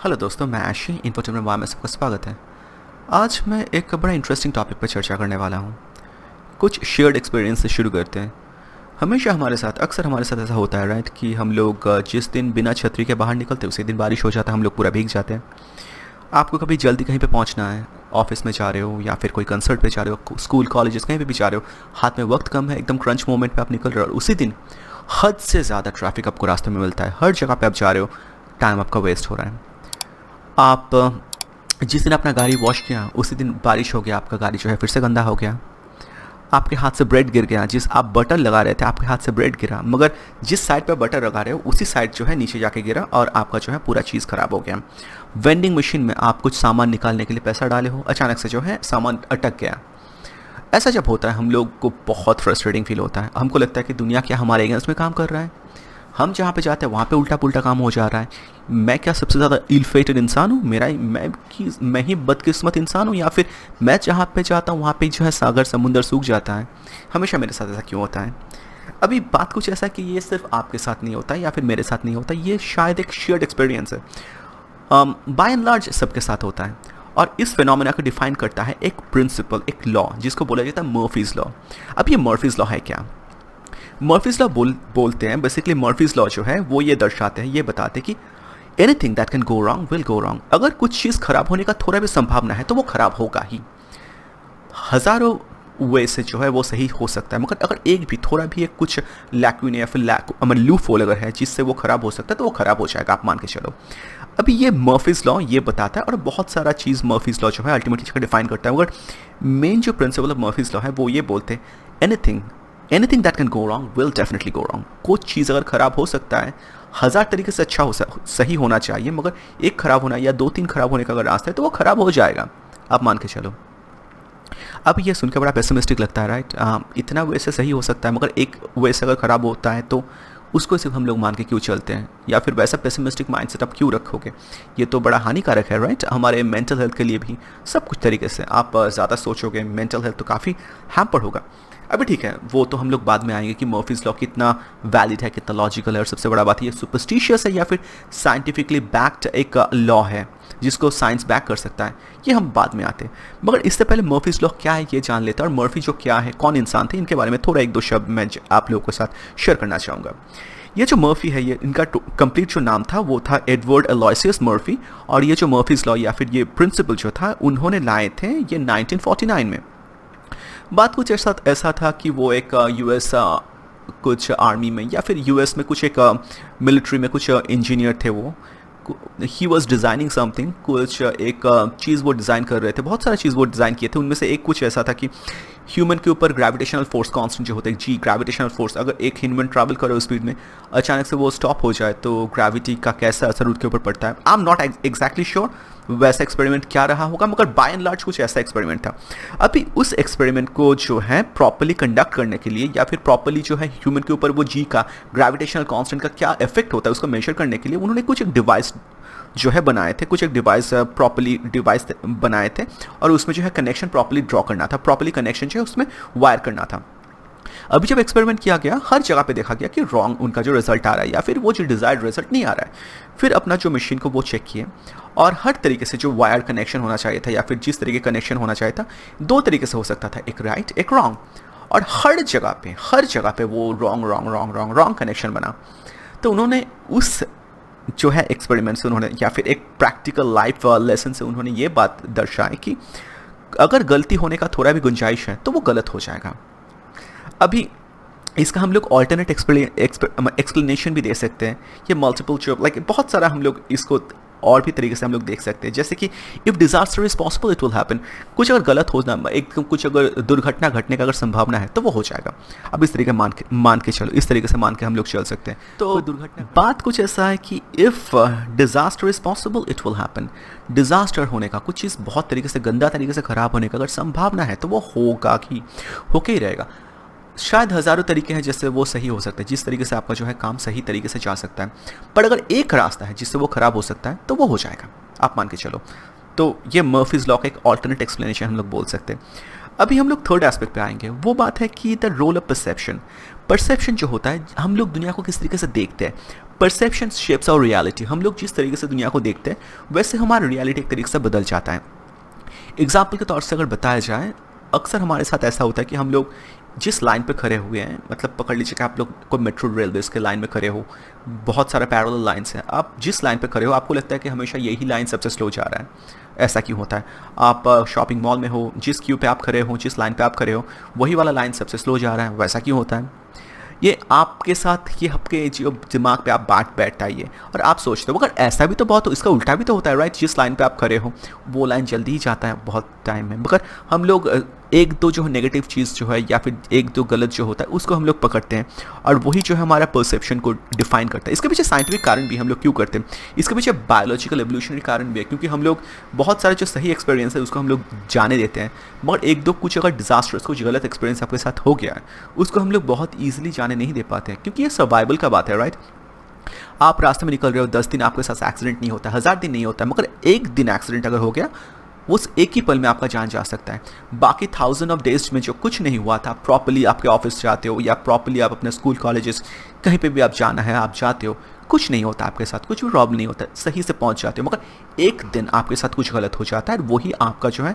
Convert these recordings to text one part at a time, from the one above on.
Hello दोस्तों, मैं आशी इन्फोटेनमेंट वाई में सबका स्वागत है। आज मैं एक बड़ा इंटरेस्टिंग टॉपिक पर चर्चा करने वाला हूँ। कुछ शेयर्ड एक्सपीरियंस से शुरू करते हैं। हमेशा हमारे साथ अक्सर हमारे साथ ऐसा होता है राइट कि हम लोग जिस दिन बिना छतरी के बाहर निकलते उसी दिन बारिश हो जाता है, हम लोग पूरा भीग जाते हैं। आपको कभी जल्दी कहीं पे पहुंचना है, ऑफिस में जा रहे हो या फिर कोई कंसर्ट पे जा रहे हो, स्कूल कॉलेजेस कहीं पे भी जा रहे हो, हाथ में वक्त कम है, एकदम क्रंच मोमेंट पे आप निकल रहे हो और उसी दिन हद से ज़्यादा ट्रैफिक आपको रास्ते में मिलता है। हर जगह पे आप जा रहे हो, टाइम आपका वेस्ट हो रहा है। आप जिस दिन अपना गाड़ी वॉश किया उसी दिन बारिश हो गया, आपका गाड़ी जो है फिर से गंदा हो गया। आपके हाथ से ब्रेड गिर गया, जिस आप बटर लगा रहे थे आपके हाथ से ब्रेड गिरा, मगर जिस साइड पर बटर लगा रहे हो उसी साइड जो है नीचे जाके गिरा और आपका जो है पूरा चीज़ ख़राब हो गया। वेंडिंग मशीन में आप कुछ सामान निकालने के लिए पैसा डाले हो, अचानक से जो है सामान अटक गया। ऐसा जब होता है हम लोग को बहुत फ्रस्ट्रेटिंग फील होता है। हमको लगता है कि दुनिया क्या हमारे अगेंस्ट में काम कर रहा है। हम जहाँ पे जाते हैं वहाँ पे उल्टा पुल्टा काम हो जा रहा है। मैं क्या सबसे ज़्यादा इल फेटेड इंसान हूँ? मैं ही बदकिस्मत इंसान हूँ, या फिर मैं जहाँ पे जाता हूँ वहाँ पे जो है सागर समुंदर सूख जाता है? हमेशा मेरे साथ ऐसा क्यों होता है? अभी बात कुछ ऐसा कि ये सिर्फ आपके साथ नहीं होता या फिर मेरे साथ नहीं होता, ये शायद एक शेयर्ड एक्सपीरियंस है। बाय एंड लार्ज सबके साथ होता है। और इस फिनोमेना को डिफाइन करता है एक प्रिंसिपल, एक लॉ, जिसको बोला जाता है मर्फीज़ लॉ। अब ये मर्फीज़ लॉ है क्या? मर्फीज़ लॉ बोलते हैं बेसिकली, मर्फीज़ लॉ जो है वो ये दर्शाते हैं, ये बताते हैं कि anything that can go wrong will go wrong. अगर कुछ चीज़ खराब होने का थोड़ा भी संभावना है तो वो खराब होगा ही। हज़ारों वे से जो है वो सही हो सकता है, मगर अगर एक भी थोड़ा भी एक कुछ लैक्यून या फिर लूप होल अगर है जिससे वो खराब हो सकता है तो वो खराब हो जाएगा, आप मान के चलो। अभी ये मर्फीज़ लॉ ये बताता है, और बहुत सारा चीज़ मर्फीज़ लॉ जो है अल्टीमेटली डिफाइन करता है, मगर मेन जो प्रिंसिपल ऑफ मर्फीज़ लॉ है वो ये बोलते हैं anything that can go wrong will definitely go wrong. कुछ चीज़ अगर ख़राब हो सकता है, हज़ार तरीके से अच्छा सही होना चाहिए, मगर एक ख़राब होना या दो तीन ख़राब होने का अगर रास्ता है तो वो ख़राब हो जाएगा, आप मान के चलो। अब ये सुनकर बड़ा पेसिमिस्टिक लगता है राइट। इतना वैसे सही हो सकता है, मगर एक वैसे अगर ख़राब होता है तो उसको सिर्फ हम लोग मान के क्यों चलते हैं, या फिर वैसा पेसिमिस्टिक माइंडसेट आप क्यों रखोगे? ये तो बड़ा हानिकारक है राइट, हमारे मेंटल हेल्थ के लिए भी, सब कुछ तरीके से। आप ज़्यादा सोचोगे मेंटल हेल्थ तो काफ़ी हैम्पर होगा। अभी ठीक है, वो तो हम लोग बाद में आएंगे कि मर्फीज़ लॉ कितना वैलिड है, कितना लॉजिकल है, और सबसे बड़ा बात ये सुपरस्टिशियस है या फिर साइंटिफिकली बैक्ड एक लॉ है जिसको साइंस बैक कर सकता है, ये हम बाद में आते हैं। मगर इससे पहले मर्फीज़ लॉ क्या है ये जान लेते हैं, और मर्फी जो क्या है, कौन इंसान थे, इनके बारे में थोड़ा एक दो शब्द मैं आप लोगों के साथ शेयर करना चाहूँगा। ये जो मर्फी है, ये इनका कंप्लीट जो नाम था वो था एडवर्ड अलोयसियस मर्फी, और ये जो मर्फीज़ लॉ या फिर ये प्रिंसिपल जो था उन्होंने लाए थे ये 1949 में। बात कुछ ऐसा था कि वो एक यूएस कुछ आर्मी में या फिर यूएस में कुछ एक मिलिट्री में कुछ इंजीनियर थे। वो ही वॉज डिज़ाइनिंग समथिंग, कुछ एक चीज़ वो डिज़ाइन कर रहे थे। बहुत सारा चीज़ वो डिज़ाइन किए थे, उनमें से एक कुछ ऐसा था कि ह्यूमन के ऊपर ग्रेविटेशनल फोर्स कांस्टेंट जो होता है जी, ग्रेविटेशनल फोर्स, अगर एक ह्यूमन ट्रैवल करे उस स्पीड में, अचानक से वो स्टॉप हो जाए तो ग्रेविटी का कैसा असर उसके ऊपर पड़ता है। I am not exactly sure वैसा एक्सपेरिमेंट क्या रहा होगा, मगर बाय एंड लार्ज कुछ ऐसा एक्सपेरिमेंट था। अभी उस एक्सपेरिमेंट को जो है प्रॉपर्ली कंडक्ट करने के लिए, या फिर प्रॉपर्ली जो है ह्यूमन के ऊपर वो जी का ग्रेविटेशनल कांस्टेंट का क्या इफेक्ट होता है उसको मेजर करने के लिए, उन्होंने कुछ एक डिवाइस जो है बनाए थे, कुछ एक डिवाइस प्रॉपर्ली डिवाइस बनाए थे, और उसमें जो है कनेक्शन प्रॉपर्ली ड्रॉ करना था, प्रॉपर्ली कनेक्शन जो है उसमें वायर करना था। अभी जब एक्सपेरिमेंट किया गया, हर जगह पे देखा गया कि रॉन्ग उनका जो रिजल्ट आ रहा है, या फिर वो जो डिज़ायर्ड रिजल्ट नहीं आ रहा है। फिर अपना जो मशीन को वो चेक किए, और हर तरीके से जो वायर कनेक्शन होना चाहिए था या फिर जिस तरीके कनेक्शन होना चाहिए था, दो तरीके से हो सकता था, एक राइट एक रॉन्ग, और हर जगह पे वो रॉन्ग कनेक्शन बना। तो उन्होंने उस जो है एक्सपेरिमेंट से उन्होंने, या फिर एक प्रैक्टिकल लाइफ लेसन से उन्होंने ये बात दर्शाई कि अगर गलती होने का थोड़ा भी गुंजाइश है तो वो गलत हो जाएगा। अभी इसका हम लोग ऑल्टरनेट एक्सप्लेनेशन भी दे सकते हैं। ये मल्टीपल जो बहुत सारा हम लोग इसको और भी तरीके से हम लोग देख सकते हैं, जैसे कि if disaster is possible it will happen. कुछ अगर गलत होना, एक कुछ अगर दुर्घटना घटने का अगर संभावना है तो वो हो जाएगा। अब इस तरीके मान के चलो, इस तरीके से मान के हम लोग चल सकते हैं। तो दुर्घटना बात कुछ ऐसा है कि if disaster is possible it will happen. Disaster होने का, कुछ चीज़ बहुत तरीके से गंदा तरीके से ख़राब होने का अगर संभावना है तो वो होगा ही, होके ही रहेगा। शायद हज़ारों तरीके हैं जिससे वो सही हो सकता है, जिस तरीके से आपका जो है काम सही तरीके से जा सकता है, पर अगर एक रास्ता है जिससे वो ख़राब हो सकता है तो वो हो जाएगा, आप मान के चलो। तो ये मर्फीज़ लॉ का एक ऑल्टरनेट एक्सप्लेनेशन हम लोग बोल सकते हैं। अभी हम लोग थर्ड एस्पेक्ट पे आएंगे, वो बात है कि the role of perception. Perception जो होता है, हम लोग दुनिया को किस तरीके से देखते हैं। परसेप्शन शेप्स और रियलिटी, हम लोग जिस तरीके से दुनिया को देखते हैं वैसे हमारा रियलिटी एक तरीके से बदल जाता है। एग्जाम्पल के तौर से अगर बताया जाए, अक्सर हमारे साथ ऐसा होता है कि हम लोग जिस लाइन पे खड़े हुए हैं, मतलब पकड़ लीजिए कि आप लोग कोई मेट्रो रेलवेज के लाइन में खड़े हो, बहुत सारे पैरेलल लाइन्स हैं, आप जिस लाइन पे खड़े हो आपको लगता है कि हमेशा यही लाइन सबसे स्लो जा रहा है। ऐसा क्यों होता है? आप शॉपिंग मॉल में हो, जिस क्यू पे आप खड़े हो, जिस लाइन पे आप खड़े हो, वही वाला लाइन सबसे स्लो जा रहा है। वैसा क्यों होता है? ये आपके साथ, ये आपके जो दिमाग पे आप बैठता है ये, और आप सोचते हो मगर ऐसा भी तो बहुत, इसका उल्टा भी तो होता है, राइट? जिस लाइन पे आप खड़े हो वो लाइन जल्दी ही जाता है बहुत टाइम में, मगर हम लोग एक दो जो नेगेटिव चीज़ जो है या फिर एक दो गलत जो होता है उसको हम लोग पकड़ते हैं, और वही जो है हमारा परसेप्शन को डिफाइन करता है। इसके पीछे साइंटिफिक कारण भी हम लोग क्यों करते हैं, इसके पीछे बायोलॉजिकल एवोल्यूशनरी कारण भी है, क्योंकि हम लोग बहुत सारे जो सही एक्सपीरियंस है उसको हम लोग जाने देते हैं, मगर एक दो कुछ अगर डिजास्टर्स, कुछ गलत एक्सपीरियंस आपके साथ हो गया है उसको हम लोग बहुत ईजिली जाने नहीं दे पाते हैं, क्योंकि ये सर्वाइवल का बात है, राइट? आप रास्ते में निकल रहे हो, 10 दिन आपके साथ एक्सीडेंट नहीं होता, 1000 दिन नहीं होता, मगर एक दिन एक्सीडेंट अगर हो गया, उस एक ही पल में आपका जान जा सकता है। बाकी 1000 ऑफ डेज में जो कुछ नहीं हुआ था, प्रॉपर्ली आपके ऑफिस जाते हो या प्रॉपर्ली आप अपने स्कूल कॉलेजेस कहीं पे भी आप जाना है आप जाते हो, कुछ नहीं होता आपके साथ, कुछ भी प्रॉब्लम नहीं होता, सही से पहुंच जाते हो, मगर एक दिन आपके साथ कुछ गलत हो जाता है, वही आपका जो है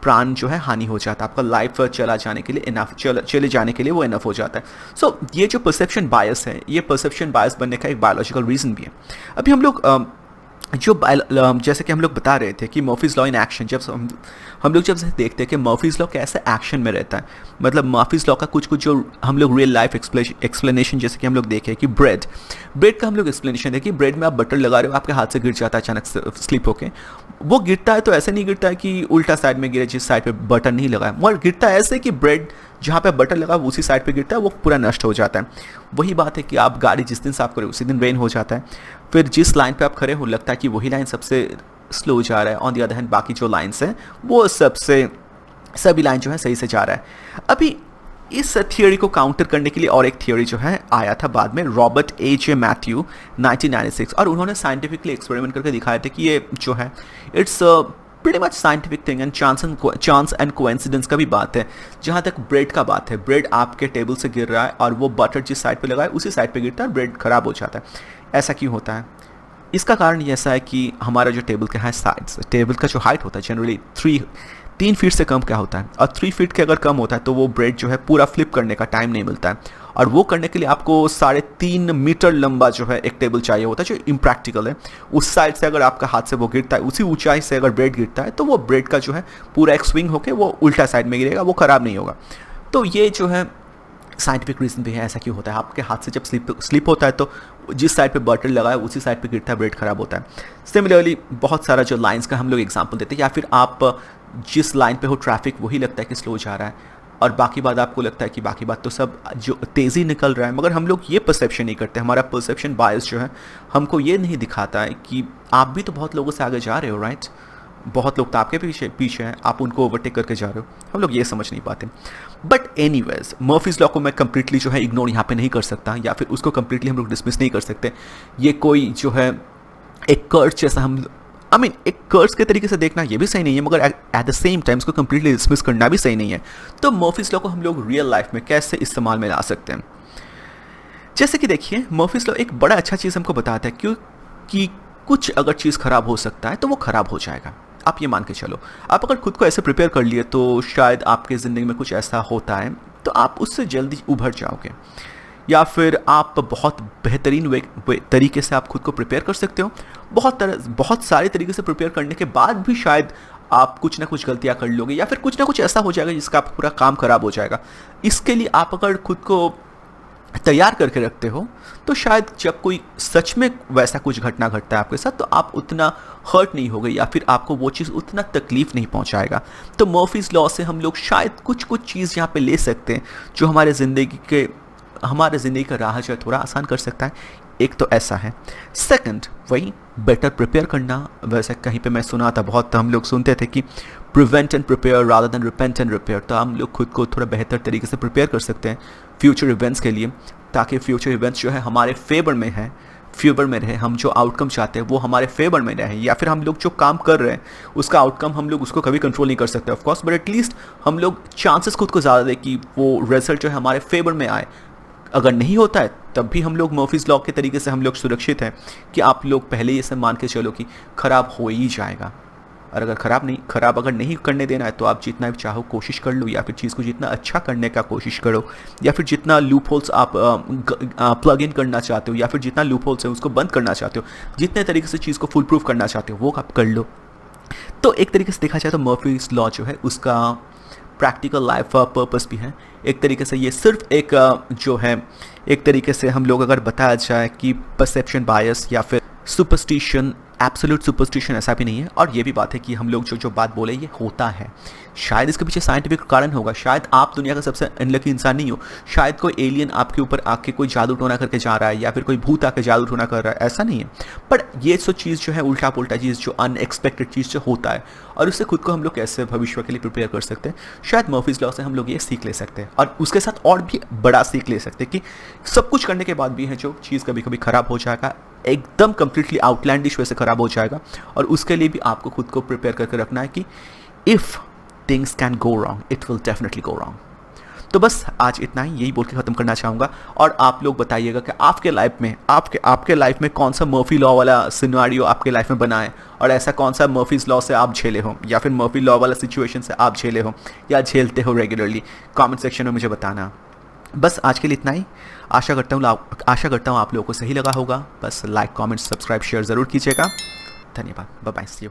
प्राण जो है हानि हो जाता है, आपका लाइफ चला जाने के लिए इनफ, चले जाने के लिए वो इनफ हो जाता है। सो ये जो परसेप्शन बायस है, ये परसेप्शन बायस बनने का एक बायोलॉजिकल रीज़न भी है। अभी हम लोग जैसे कि हम लोग बता रहे थे कि मर्फीज़ लॉ इन एक्शन, जब हम लोग जब देखते हैं कि मर्फीज़ लॉ कैसे एक्शन में रहता है, मतलब मर्फीज़ लॉ का कुछ कुछ जो हम लोग रियल लाइफ एक्सप्लेनेशन, जैसे कि हम लोग देखें कि ब्रेड का हम लोग एक्सप्लेनेशन है कि ब्रेड में आप बटर लगा रहे हो, आपके हाथ से गिर जाता है अचानक स्लिप होके, वो गिरता है तो ऐसे नहीं गिरता है कि उल्टा साइड में गिरे जिस साइड पे बटर नहीं लगा है, मगर गिरता है ऐसे कि ब्रेड जहाँ पे बटर लगा उसी साइड पे गिरता है, वो पूरा नष्ट हो जाता है। वही बात है कि आप गाड़ी जिस दिन साफ करें उसी दिन रेन हो जाता है, फिर जिस लाइन पे आप खड़े हो लगता है कि वही लाइन सबसे स्लो जा रहा है, ऑन द अदर हैंड बाकी जो लाइन्स हैं वो सभी लाइन जो है सही से जा रहा है। अभी इस थियोरी को काउंटर करने के लिए और एक थियोरी जो है आया था बाद में, रॉबर्ट H. मैथ्यू 1996, और उन्होंने साइंटिफिकली एक्सपेरिमेंट करके दिखाया था कि ये जो है it's pretty much scientific thing and chance and coincidence का भी बात है। जहाँ तक ब्रेड का बात है, ब्रेड आपके टेबल से गिर रहा है और वो बटर जिस साइड पे लगा है उसी साइड पे गिरता है, ब्रेड खराब हो जाता है। ऐसा क्यों होता है? इसका कारण ये ऐसा है कि हमारा जो टेबल का है साइड्स, टेबल का जो हाइट होता है जनरली 3 फीट से कम क्या होता है, और 3 फीट के अगर कम होता है तो वो ब्रेड जो है पूरा फ्लिप करने का टाइम नहीं मिलता है, और वो करने के लिए आपको 3.5 मीटर लंबा जो है एक टेबल चाहिए होता है, जो इम्प्रैक्टिकल है। उस साइड से अगर आपका हाथ से वो गिरता है, उसी ऊंचाई से अगर ब्रेड गिरता है तो वो ब्रेड का जो है पूरा एक स्विंग होकर वो उल्टा साइड में गिरेगा, वो ख़राब नहीं होगा। तो ये जो है साइंटिफिक रीज़न भी है ऐसा क्यों होता है। आपके हाथ से जब स्लिप होता है तो जिस साइड पे बटर लगा है उसी साइड पे गिरता है, ब्रेड खराब होता है। सिमिलरली बहुत सारा जो लाइंस का हम लोग एग्जांपल देते हैं, या फिर आप जिस लाइन पे हो ट्रैफिक वही लगता है कि स्लो जा रहा है, और बाकी बात आपको लगता है कि बाकी बात तो सब जो तेज़ी निकल रहा है, मगर हम लोग ये परसेप्शन नहीं करते। हमारा परसेप्शन बायस जो है हमको ये नहीं दिखाता है कि आप भी तो बहुत लोगों से आगे जा रहे हो, राइट? बहुत लोग तो आपके पीछे हैं, आप उनको ओवरटेक करके जा रहे हो, हम लोग ये समझ नहीं पाते। बट एनीवेज, मर्फीज़ लॉ को मैं कंप्लीटली जो है इग्नोर यहाँ पे नहीं कर सकता, या फिर उसको कंप्लीटली हम लोग डिसमिस नहीं कर सकते। ये कोई जो है एक कर्ज जैसा हम एक कर्ज के तरीके से देखना ये भी सही नहीं है, मगर एट द सेम टाइम इसको कंप्लीटली डिसमिस करना भी सही नहीं है। तो मर्फीज़ लॉ को हम लोग रियल लाइफ में कैसे इस्तेमाल में ला सकते हैं? जैसे कि देखिए, मर्फीज़ लॉ एक बड़ा अच्छा चीज़ हमको बताता है क्योंकि कुछ अगर चीज़ ख़राब हो सकता है तो वो ख़राब हो जाएगा। आप ये मान के चलो, आप अगर खुद को ऐसे प्रिपेयर कर लिए तो शायद आपके ज़िंदगी में कुछ ऐसा होता है तो आप उससे जल्दी उभर जाओगे, या फिर आप बहुत बेहतरीन तरीके से आप खुद को प्रिपेयर कर सकते हो। बहुत सारे तरीके से प्रिपेयर करने के बाद भी शायद आप कुछ ना कुछ गलतियां कर लोगे, या फिर कुछ ना कुछ ऐसा हो जाएगा जिसका आपका पूरा काम खराब हो जाएगा। इसके लिए आप अगर खुद को तैयार करके रखते हो तो शायद जब कोई सच में वैसा कुछ घटना घटता है आपके साथ तो आप उतना हर्ट नहीं होगे, या फिर आपको वो चीज़ उतना तकलीफ नहीं पहुंचाएगा। तो मर्फीज़ लॉ से हम लोग शायद कुछ चीज़ यहाँ पे ले सकते हैं जो हमारे ज़िंदगी का राह जो है थोड़ा आसान कर सकता है। एक तो ऐसा है। सेकंड, वही बेटर प्रिपेयर करना। वैसे कहीं पे मैं सुना था, बहुत हम लोग सुनते थे कि prevent and prepare rather than repent and repair. तो हम लोग खुद को थोड़ा बेहतर तरीके से प्रिपेयर कर सकते हैं फ्यूचर इवेंट्स के लिए, ताकि फ्यूचर इवेंट्स जो है हमारे फेवर में है, फेवर में रहे, हम जो आउटकम चाहते हैं वो हमारे फेवर में रहे, या फिर हम लोग जो काम कर रहे हैं उसका आउटकम हम लोग उसको कभी कंट्रोल नहीं कर सकते ऑफ कोर्स, बट एटलीस्ट हम लोग चांसेस खुद को ज़्यादा दें कि वो रिजल्ट जो है हमारे फेवर में आए। अगर नहीं होता है तब भी हम लोग मर्फीज़ लॉ के तरीके से हम लोग सुरक्षित हैं कि आप लोग पहले ही इसे मान के चलो कि ख़राब हो ही जाएगा। और अगर ख़राब अगर नहीं करने देना है तो आप जितना भी चाहो कोशिश कर लो, या फिर चीज़ को जितना अच्छा करने का कोशिश करो, या फिर जितना लूप होल्स आप प्लग इन करना चाहते हो, या फिर जितना लूप होल्स है उसको बंद करना चाहते हो, जितने तरीके से चीज़ को फुल प्रूफ करना चाहते हो वो आप कर लो। तो एक तरीके से देखा जाए तो मर्फीज़ लॉ जो है उसका प्रैक्टिकल लाइफ पर्पस भी है। एक तरीके से ये सिर्फ एक जो है एक तरीके से हम लोग अगर बताया जाए कि परसेप्शन बायस या फिर सुपरस्टिशन, एब्सोल्यूट सुपरस्टिशन ऐसा भी नहीं है। और ये भी बात है कि हम लोग जो बात बोले ये होता है, शायद इसके पीछे साइंटिफिक कारण होगा, शायद आप दुनिया का सबसे अनलकी इंसान नहीं हो, शायद कोई एलियन आपके ऊपर आके कोई जादू टोना करके जा रहा है, या फिर कोई भूत आके जादू टोना कर रहा है, ऐसा नहीं है। पर ये सब चीज़ जो है उल्टा पुल्टा चीज़, जो अनएक्सपेक्टेड चीज़ जो होता है, और उससे खुद को हम लोग कैसे भविष्य के लिए प्रिपेयर कर सकते हैं, शायद मर्फीज़ लॉ से हम लोग ये सीख ले सकते हैं। और उसके साथ और भी बड़ा सीख ले सकते हैं कि सब कुछ करने के बाद भी है जो चीज़ कभी कभी ख़राब हो जाएगा, एकदम कंप्लीटली आउटलैंडिश वैसे ख़राब हो जाएगा, और उसके लिए भी आपको खुद को प्रिपेयर करके रखना है कि if things can go wrong it will definitely go wrong. तो बस आज इतना ही, यही बोल के ख़त्म करना चाहूँगा। और आप लोग बताइएगा कि आपके लाइफ में आपके लाइफ में कौन सा मर्फी लॉ वाला सिनेरियो आपके लाइफ में बना है, और ऐसा कौन सा मर्फीज़ लॉ से आप झेले हो, या फिर मर्फी लॉ वाला सिचुएशन से आप झेले हो या झेलते हो रेगुलरली, कमेंट सेक्शन में मुझे बताना। बस आज के लिए इतना ही। आशा करता हूँ आप लोगों को सही लगा होगा। बस लाइक, कमेंट, सब्सक्राइब, शेयर ज़रूर कीजिएगा। धन्यवाद। Bye bye, see you.